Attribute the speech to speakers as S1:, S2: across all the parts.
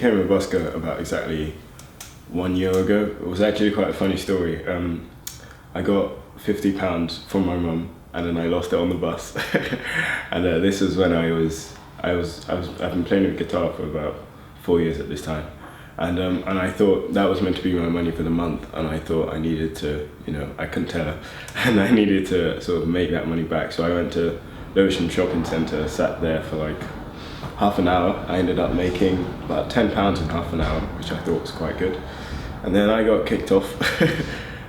S1: became a busker about exactly 1 year ago. It was actually quite a funny story. I got £50 from my mum, and then I lost it on the bus. And this was when I've been playing the guitar for about 4 years at this time. And I thought that was meant to be my money for the month, and I thought I needed to, I couldn't tell her, and I needed to sort of make that money back. So I went to Lewisham Shopping Centre, sat there for like half an hour. I ended up making about £10 in half an hour, which I thought was quite good. And then I got kicked off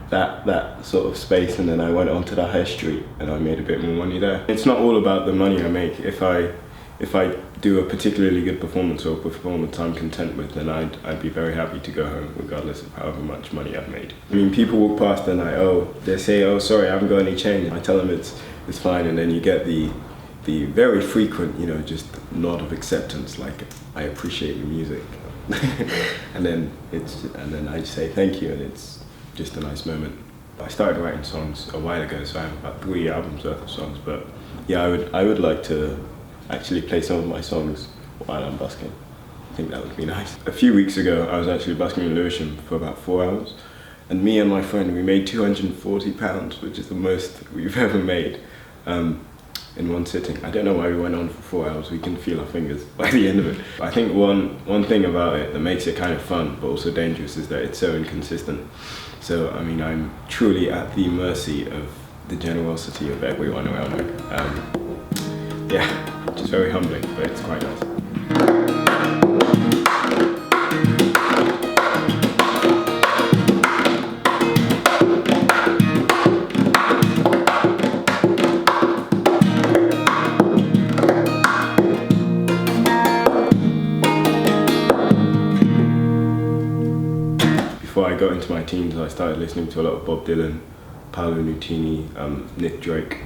S1: that sort of space, and then I went onto the high street and I made a bit more money there. It's not all about the money I make. If I do a particularly good performance or a performance I'm content with, then I'd be very happy to go home regardless of however much money I've made. I mean, people walk past and they say, oh sorry, I haven't got any change. I tell them it's fine, and then you get the very frequent, just nod of acceptance, like I appreciate your music. and then I say thank you, and it's just a nice moment. I started writing songs a while ago, so I have about 3 albums worth of songs, but yeah, I would like to actually play some of my songs while I'm busking. I think that would be nice. A few weeks ago, I was actually busking in Lewisham for about 4 hours, and me and my friend, we made £240, which is the most we've ever made in one sitting. I don't know why we went on for 4 hours. We can feel our fingers by the end of it. I think one thing about it that makes it kind of fun, but also dangerous, is that it's so inconsistent. So, I mean, I'm truly at the mercy of the generosity of everyone around me. Yeah, which is very humbling, but it's quite nice. Before I got into my teens, I started listening to a lot of Bob Dylan, Paolo Nutini, Nick Drake,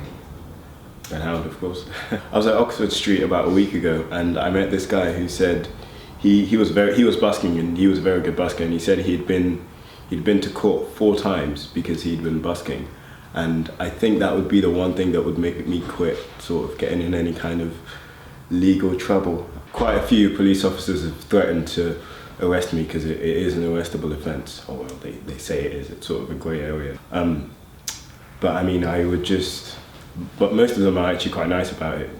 S1: and Howard, of course. I was at Oxford Street about a week ago, and I met this guy who said he was busking, and he was a very good busker, and he said he'd been to court 4 times because he'd been busking, and I think that would be the one thing that would make me quit sort of getting in any kind of legal trouble. Quite a few police officers have threatened to arrest me because it is an arrestable offence. Oh well, they say it is. It's sort of a grey area. But I mean, but most of them are actually quite nice about it.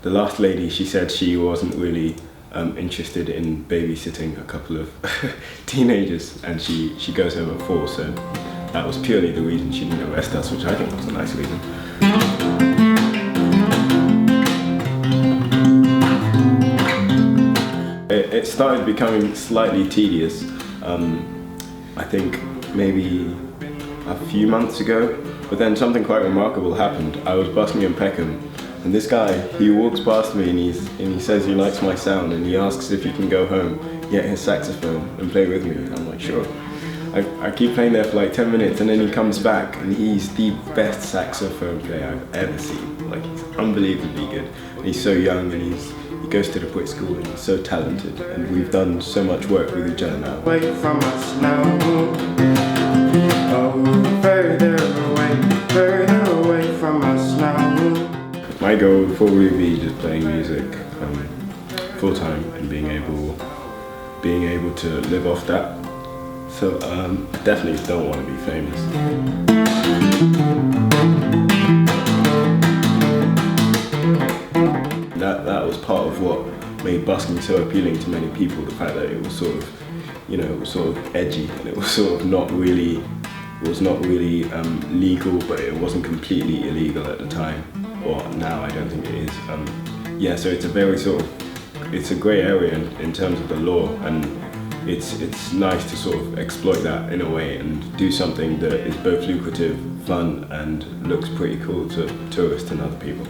S1: The last lady, she said she wasn't really interested in babysitting a couple of teenagers, and she goes home at 4, so that was purely the reason she didn't arrest us, which I think was a nice reason. It started becoming slightly tedious, I think maybe a few months ago, but then something quite remarkable happened. I was busking in Peckham, and this guy, he walks past me and he says he likes my sound, and he asks if he can go home, get his saxophone and play with me. I'm like, sure. I keep playing there for like 10 minutes, and then he comes back and he's the best saxophone player I've ever seen. Like, he's unbelievably good. And he's so young, and he goes to the Brit school, and he's so talented, and we've done so much work with each other now.
S2: Away from us now, oh, further away from us now.
S1: My goal would probably be just playing music full time and being able to live off that. So I definitely don't want to be famous. That was part of what made busking so appealing to many people, the fact that it was sort of, it was sort of edgy, and it was sort of not really legal, but it wasn't completely illegal at the time, or now I don't think it is. Yeah, so it's a very it's a grey area in terms of the law, and it's nice to sort of exploit that in a way and do something that is both lucrative, fun, and looks pretty cool to tourists and other people.